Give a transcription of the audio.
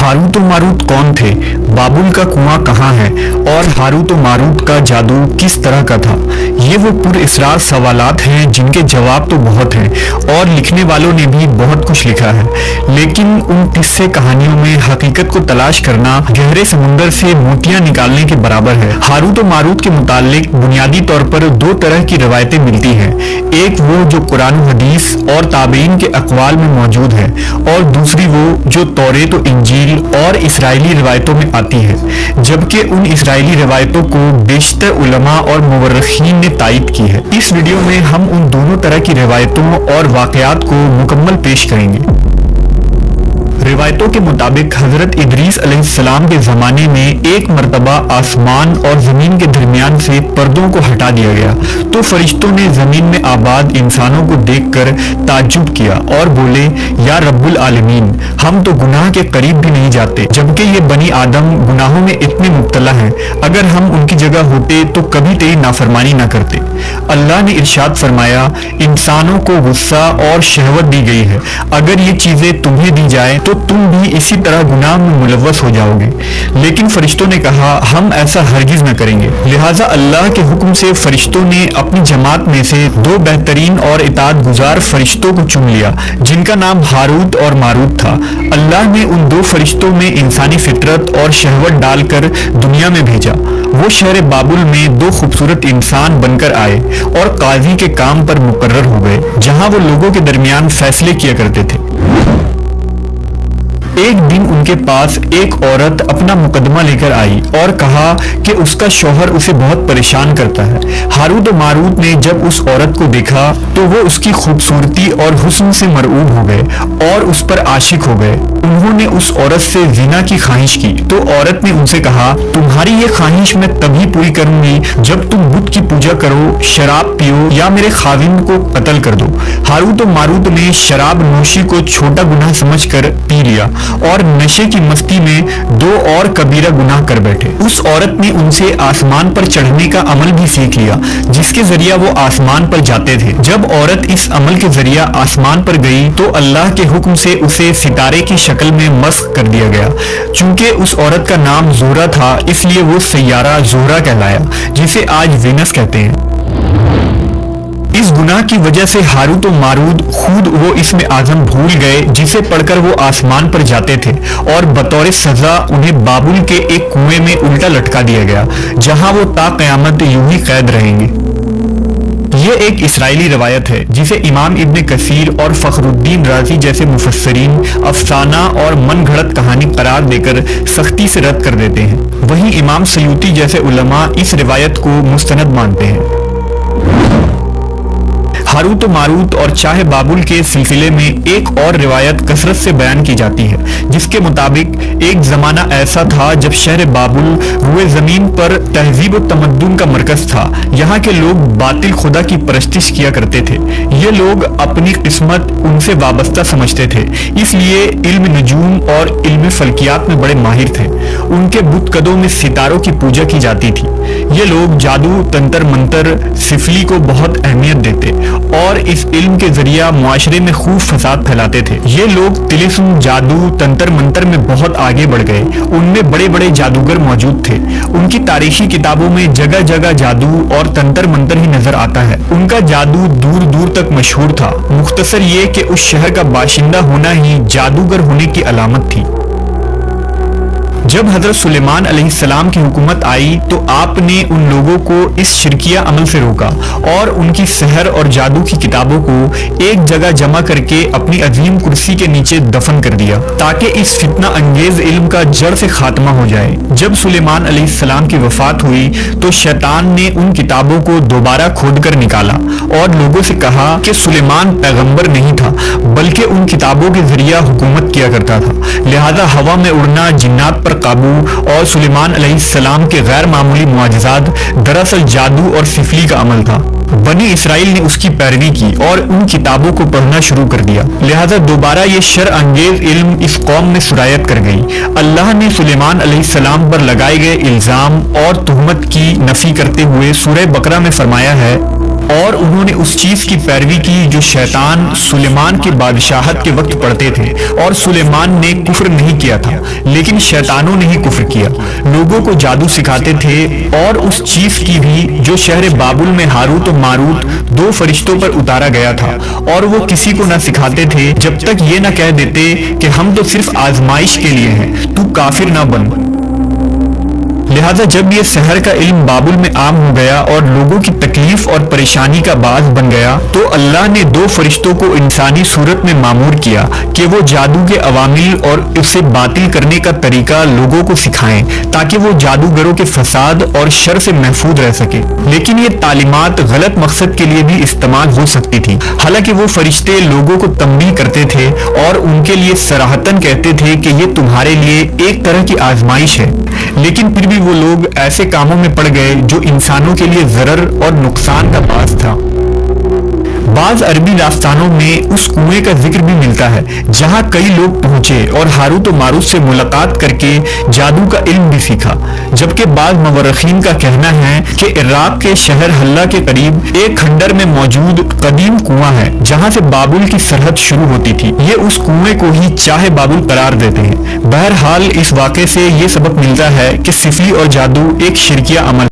Harut और Marut कौन थे, बाबुल का कुआं कहाँ है और हारूत और मारूत का जादू किस तरह का था। ये वो पुरअसरार सवालात हैं जिनके जवाब तो बहुत हैं और लिखने वालों ने भी बहुत कुछ लिखा है, लेकिन उन किस्से कहानियों में हकीकत को तलाश करना गहरे समुंदर से मोतियां निकालने के बराबर है। हारूत और मारूत के मुतालिक बुनियादी तौर पर दो तरह की रवायतें मिलती हैं, एक वो जो कुरान हदीस और ताबीन के अक़वाल में मौजूद है और दूसरी वो जो तौरेत और इंजील और इसराइली रिवायतों में आती है, जबकि उन इसराइली रिवायतों को बेशतर उलमा और मुवर्रिखीन ने तायद की है। इस वीडियो में हम उन दोनों तरह की रिवायतों और वाक़यात को मुकम्मल पेश करेंगे। रिवायतों के मुताबिक हजरत इदरीस अलैहिस्सलाम के ज़माने में एक मरतबा आसमान और ज़मीन के दरमियान से पर्दों को हटा दिया गया तो फरिश्तों ने ज़मीन में आबाद इंसानों को देखकर ताज्जुब किया और बोले, या रब्बुल आलमीन, हम तो गुनाह के करीब भी नहीं जाते, जबकि ये बनी आदम गुनाहों में इतने मुब्तला हैं। अगर हम उनकी जगह होते तो कभी तेरी नाफरमानी ना करते। अल्लाह ने इरशाद फरमाया, इंसानों को गुस्सा और शहवत दी गई है, अगर ये चीज़ें तुम्हें दी जाए तो तुम भी इसी तरह गुनाह में मुलव्वस हो जाओगे। लेकिन फरिश्तों ने कहा, हम ऐसा हरगिज न करेंगे। लिहाजा अल्लाह के हुक्म से फरिश्तों ने अपनी जमात में से दो बेहतरीन और इताअत गुजार फरिश्तों को चुन लिया जिनका नाम हारूत और मारूत था। अल्लाह ने उन दो फरिश्तों में इंसानी फितरत और शहवत डालकर दुनिया में भेजा। वो शहर बाबुल में दो खूबसूरत इंसान बनकर आए और काजी के काम पर मुकर्रर हो गए, जहां वो लोगों के दरमियान फैसले किया करते थे। एक दिन उनके पास एक औरत अपना मुकदमा लेकर आई और कहा कि उसका शौहर उसे बहुत परेशान करता है। हारूत और मारूत ने जब उस औरत को देखा तो वो उसकी खूबसूरती और हुस्न से मरऊब हो गए और उस पर आशिक हो गए। उन्होंने उस औरत से ज़िना की ख्वाहिश की तो औरत ने उनसे कहा, तुम्हारी ये ख्वाहिश मैं तभी पूरी करूंगी जब तुम बुत की पूजा करो, शराब पियो या मेरे खाविंद को कत्ल कर दो। हारूत और मारूत ने शराब नोशी को छोटा गुनाह समझकर पी लिया और नशे की मस्ती में दो और कबीरा गुनाह कर बैठे। उस औरत ने उनसे आसमान पर चढ़ने का अमल भी सीख लिया जिसके जरिया वो आसमान पर जाते थे। जब औरत इस अमल के जरिया आसमान पर गई तो अल्लाह के हुक्म से उसे सितारे की शक्ल में मस्ख कर दिया गया। चूंकि उस औरत का नाम जोहरा था इसलिए वो सैयारा जोहरा कहलाया, जिसे आज वीनस कहते हैं। इस गुनाह की वजह से हारूत और मारूत खुद वो इसमें आजम भूल गए जिसे पढ़कर वो आसमान पर जाते थे और बतौर सजा उन्हें बाबुल के एक कुएं में उल्टा लटका दिया गया, जहां वो ता क़यामत यूं ही कैद रहेंगे। ये एक इसराइली रवायत है जिसे इमाम इब्न कसीर और फखरुद्दीन राजी जैसे मुफस्सरीन अफसाना और मन घड़त कहानी करार देकर सख्ती से रद्द कर देते हैं। वहीं इमाम सयूती जैसे उलमा इस रिवायत को मुस्तनद मानते हैं। हारूत और मारूत और चाहे बाबुल के सिलसिले में एक और रिवायत कसरत से बयान की जाती है, जिसके मुताबिक एक जमाना ऐसा था जब शहर बाबुल रुए जमीन पर तहजीब और तमद्दुन का मरकज था। यहाँ के लोग बातिल खुदा की परस्तिश किया करते थे। ये लोग अपनी किस्मत उनसे वाबस्ता समझते थे, इसलिए इल्म नजूम और इल्म फल्कियात में बड़े माहिर थे। उनके बुतकदों में सितारों की पूजा की जाती थी। ये लोग जादू, तंत्र मंत्र, सिफली को बहुत अहमियत देते और इस इल्म के जरिया मुआशरे में खूब फसाद फैलाते थे। ये लोग तिलिस्म, जादू, तंत्र मंत्र में बहुत आगे बढ़ गए। उनमें बड़े बड़े जादूगर मौजूद थे। उनकी तारीखी किताबों में जगह जगह जादू और तंत्र मंत्र ही नजर आता है। उनका जादू दूर दूर तक मशहूर था। मुख्तसर ये कि उस शहर का बाशिंदा होना ही जादूगर होने की अलामत थी। जब हजरत सुलेमान अलैहिस्सलाम की हुकूमत आई तो आपने उन लोगों को इस शिरकिया अमल से रोका और उनकी सहर और जादू की किताबों को एक जगह जमा करके अपनी अजीम कुर्सी के नीचे दफन कर दिया ताकि इस फितना अंगेज इल्म का जड़ से खात्मा हो जाए। जब सुलेमान अलैहिस्सलाम की वफात हुई तो शैतान ने उन किताबों को दोबारा खोद कर निकाला और लोगों से कहा कि सुलेमान पैगंबर नहीं था बल्कि उन किताबों के जरिया हुकूमत किया करता था। लिहाजा हवा में उड़ना, जिन्नात पर काबू और सुलेमान अलैहिस्सलाम के गैर मामूली मुआजिज़ात दरअसल जादू और सिफली का अमल था। बनी इसराइल ने उसकी पैरवी की और उन किताबों को पढ़ना शुरू कर दिया। लिहाजा दोबारा ये शर अंगेज इल्म इस कौम में सुरायत कर गई। अल्लाह ने सुलेमान अलैहिस्सलाम पर लगाए गए इल्जाम और तुहमत की नफी करते हुए सूरह बकरा में फरमाया है, اور انہوں نے اس چیز کی پیروی کی جو شیطان سلیمان کی بادشاہت کے وقت پڑھتے تھے، اور سلیمان نے کفر نہیں کیا تھا لیکن شیطانوں نے ہی کفر کیا۔ لوگوں کو جادو سکھاتے تھے، اور اس چیز کی بھی جو شہر بابل میں ہاروت و ماروت دو فرشتوں پر اتارا گیا تھا، اور وہ کسی کو نہ سکھاتے تھے جب تک یہ نہ کہہ دیتے کہ ہم تو صرف آزمائش کے لیے ہیں، تو کافر نہ بن۔ لہذا جب یہ سحر کا علم بابل میں عام ہو گیا اور لوگوں کی تکلیف اور پریشانی کا باعث بن گیا، تو اللہ نے دو فرشتوں کو انسانی صورت میں مامور کیا کہ وہ جادو کے عوامل اور اسے باطل کرنے کا طریقہ لوگوں کو سکھائیں تاکہ وہ جادوگروں کے فساد اور شر سے محفوظ رہ سکے۔ لیکن یہ تعلیمات غلط مقصد کے لیے بھی استعمال ہو سکتی تھی۔ حالانکہ وہ فرشتے لوگوں کو تنبیہ کرتے تھے اور ان کے لیے صراحتاً کہتے تھے کہ یہ تمہارے لیے ایک طرح کی آزمائش ہے، لیکن پھر بھی وہ لوگ ایسے کاموں میں پڑ گئے جو انسانوں کے لیے ضرر اور نقصان کا باعث تھا۔ بعض عربی داستانوں میں اس کنویں کا ذکر بھی ملتا ہے جہاں کئی لوگ پہنچے اور ہاروت و ماروت سے ملاقات کر کے جادو کا علم بھی سیکھا، جبکہ بعض مورخین کا کہنا ہے کہ عراق کے شہر حلہ کے قریب ایک کھنڈر میں موجود قدیم کنواں ہے جہاں سے بابل کی سرحد شروع ہوتی تھی۔ یہ اس کنویں کو ہی چاہ بابل قرار دیتے ہیں۔ بہرحال اس واقعے سے یہ سبق ملتا ہے کہ سفلی اور جادو ایک شرکیہ عمل